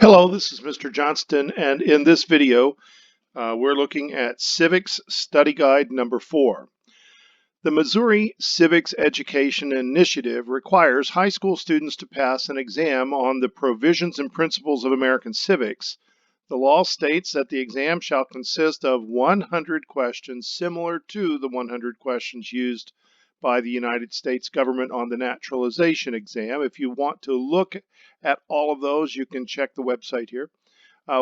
Hello, this is Mr. Johnston, and in this video, we're looking at Civics Study Guide number 4. The Missouri Civics Education Initiative requires high school students to pass an exam on the provisions and principles of American civics. The law states that the exam shall consist of 100 questions similar to the 100 questions used by the United States government on the naturalization exam. If you want to look at all of those, you can check the website here.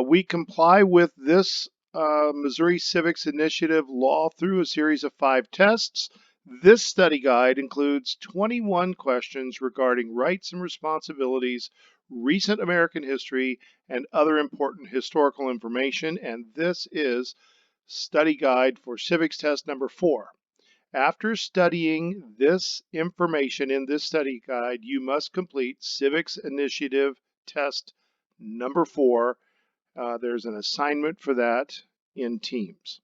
We comply with this Missouri Civics Initiative law through a series of 5 tests. This study guide includes 21 questions regarding rights and responsibilities, recent American history, and other important historical information, and this is study guide for Civics Test number 4. After studying this information in this study guide, you must complete Civics Initiative Test number 4. There's an assignment for that in Teams.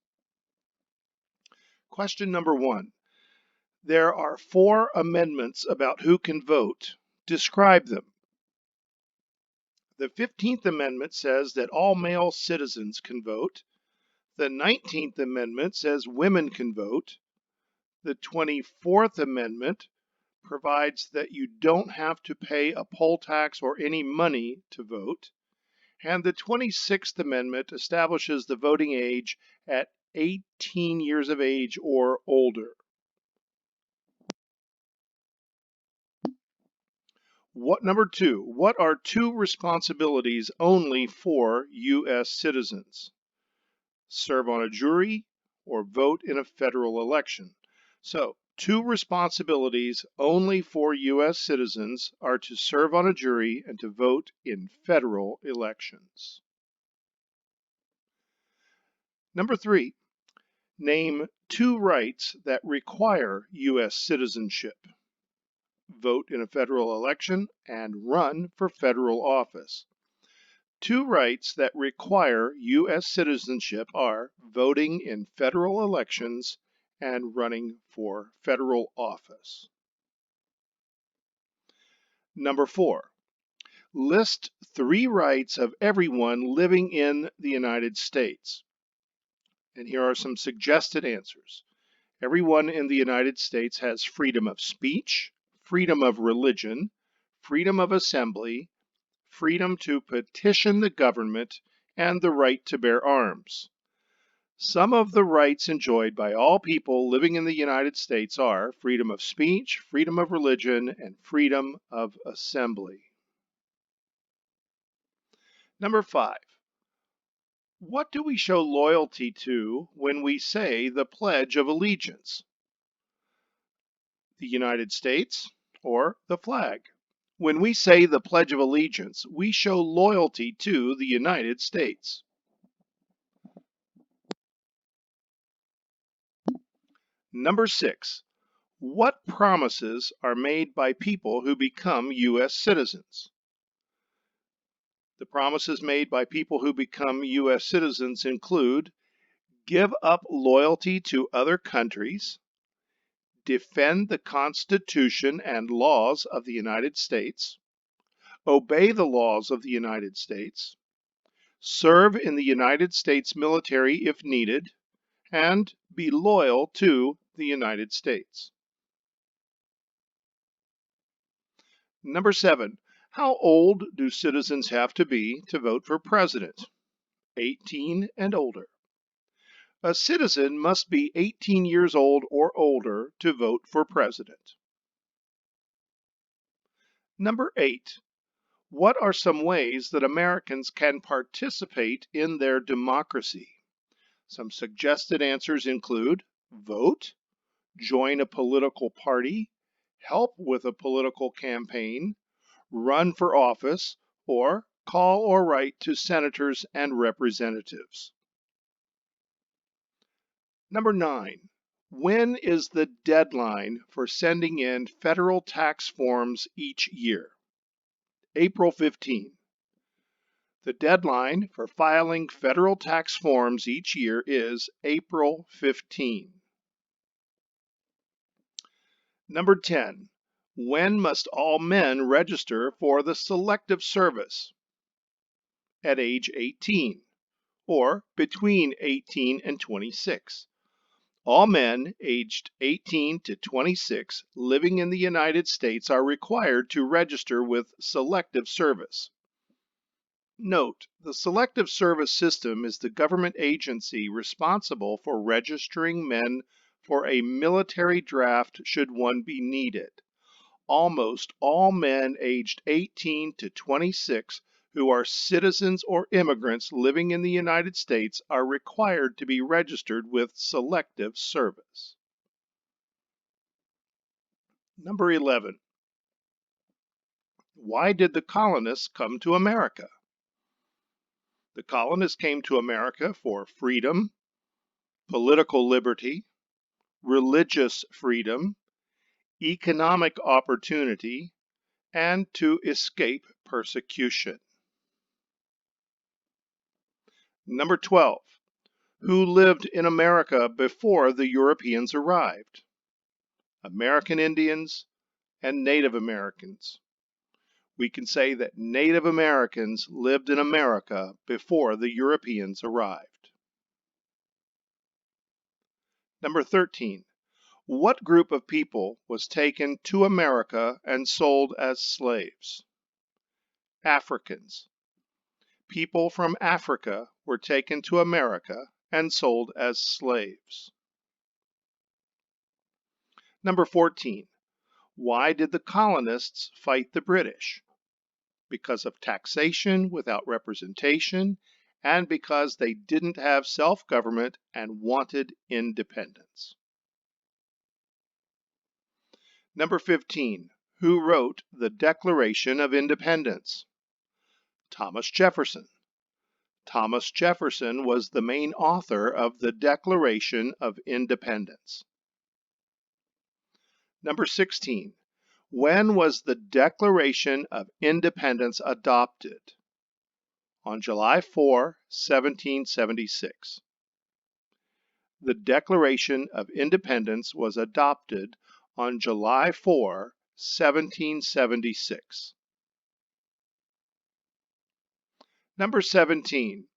Question number 1. There are 4 amendments about who can vote. Describe them. The 15th Amendment says that all male citizens can vote. The 19th Amendment says women can vote. The 24th Amendment provides that you don't have to pay a poll tax or any money to vote. And the 26th Amendment establishes the voting age at 18 years of age or older. Number 2, what are 2 responsibilities only for U.S. citizens? Serve on a jury or vote in a federal election. So, 2 responsibilities only for U.S. citizens are to serve on a jury and to vote in federal elections. Number 3, name 2 rights that require U.S. citizenship. Vote in a federal election and run for federal office. 2 rights that require U.S. citizenship are voting in federal elections and running for federal office. Number 4, list 3 rights of everyone living in the United States. And here are some suggested answers. Everyone in the United States has freedom of speech, freedom of religion, freedom of assembly, freedom to petition the government, and the right to bear arms. Some of the rights enjoyed by all people living in the United States are freedom of speech, freedom of religion, and freedom of assembly. Number 5. What do we show loyalty to when we say the Pledge of Allegiance? The United States or the flag? When we say the Pledge of Allegiance, we show loyalty to the United States. Number 6. What promises are made by people who become U.S. citizens? The promises made by people who become U.S. citizens include give up loyalty to other countries, defend the Constitution and laws of the United States, obey the laws of the United States, serve in the United States military if needed, and be loyal to the United States. Number 7. How old do citizens have to be to vote for president? 18 and older. A citizen must be 18 years old or older to vote for president. Number 8. What are some ways that Americans can participate in their democracy? Some suggested answers include vote, join a political party, help with a political campaign, run for office, or call or write to senators and representatives. Number 9. When is the deadline for sending in federal tax forms each year? April 15. The deadline for filing federal tax forms each year is April 15. Number 10. When must all men register for the Selective Service? at age 18, or between 18 and 26. All men aged 18 to 26 living in the United States are required to register with Selective Service. Note, the Selective Service System is the government agency responsible for registering men for a military draft should one be needed. Almost all men aged 18 to 26 who are citizens or immigrants living in the United States are required to be registered with Selective Service. Number 11. Why did the colonists come to America? The colonists came to America for freedom, political liberty, religious freedom, economic opportunity, and to escape persecution. Number 12. Who lived in America before the Europeans arrived? American Indians and Native Americans. We can say that Native Americans lived in America before the Europeans arrived. Number 13. What group of people was taken to America and sold as slaves? Africans. People from Africa were taken to America and sold as slaves. Number 14. Why did the colonists fight the British? Because of taxation without representation, and because they didn't have self-government and wanted independence. Number 15. Who wrote the Declaration of Independence? Thomas Jefferson. Thomas Jefferson was the main author of the Declaration of Independence. Number 16. When was the Declaration of Independence adopted? On July 4, 1776. The Declaration of Independence was adopted on July 4, 1776. Number 17.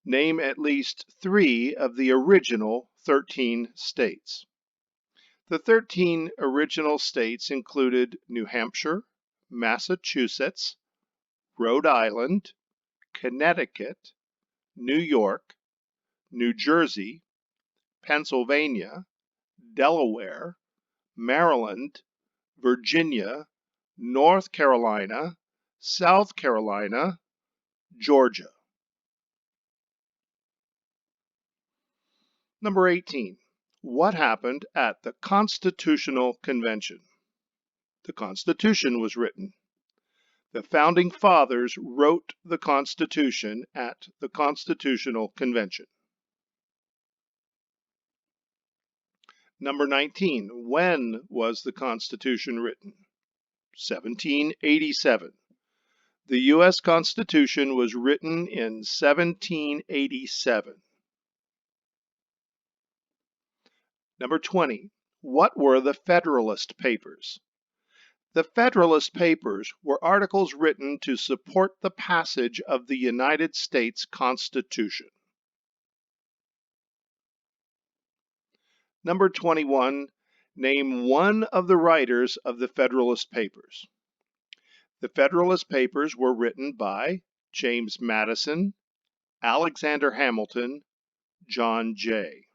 Name at least 3 of the original 13 states. The 13 original states included New Hampshire, Massachusetts, Rhode Island, Connecticut, New York, New Jersey, Pennsylvania, Delaware, Maryland, Virginia, North Carolina, South Carolina, Georgia. Number 18. What happened at the Constitutional Convention? The Constitution was written. The Founding Fathers wrote the Constitution at the Constitutional Convention. Number 19. When was the Constitution written? 1787. The U.S. Constitution was written in 1787. Number 20. What were the Federalist Papers? The Federalist Papers were articles written to support the passage of the United States Constitution. Number 21. Name one of the writers of the Federalist Papers. The Federalist Papers were written by James Madison, Alexander Hamilton, John Jay.